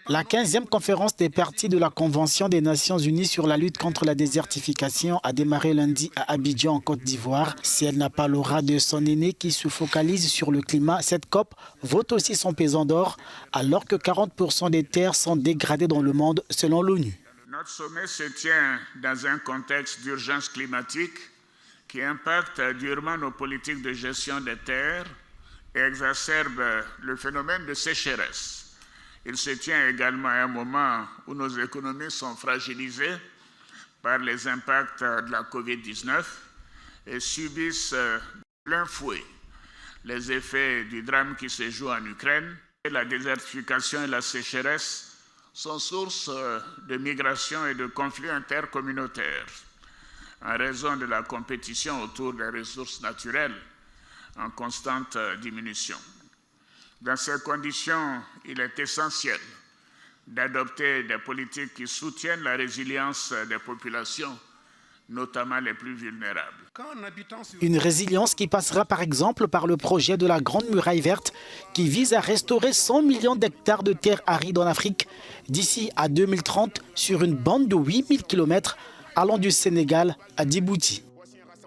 La 15e conférence des parties de la Convention des Nations Unies sur la lutte contre la désertification a démarré lundi à Abidjan en Côte d'Ivoire. Si elle n'a pas l'aura de son aîné qui se focalise sur le climat, cette COP vaut aussi son pesant d'or alors que 40% des terres sont dégradées dans le monde selon l'ONU. Notre sommet se tient dans un contexte d'urgence climatique qui impacte durement nos politiques de gestion des terres et exacerbe le phénomène de sécheresse. Il se tient également à un moment où nos économies sont fragilisées par les impacts de la Covid-19 et subissent plein fouet les effets du drame qui se joue en Ukraine. La désertification et la sécheresse sont source de migration et de conflits intercommunautaires en raison de la compétition autour des ressources naturelles en constante diminution. Dans ces conditions, il est essentiel d'adopter des politiques qui soutiennent la résilience des populations, notamment les plus vulnérables. Une résilience qui passera par exemple par le projet de la Grande Muraille Verte qui vise à restaurer 100 millions d'hectares de terres arides en Afrique d'ici à 2030 sur une bande de 8000 km allant du Sénégal à Djibouti.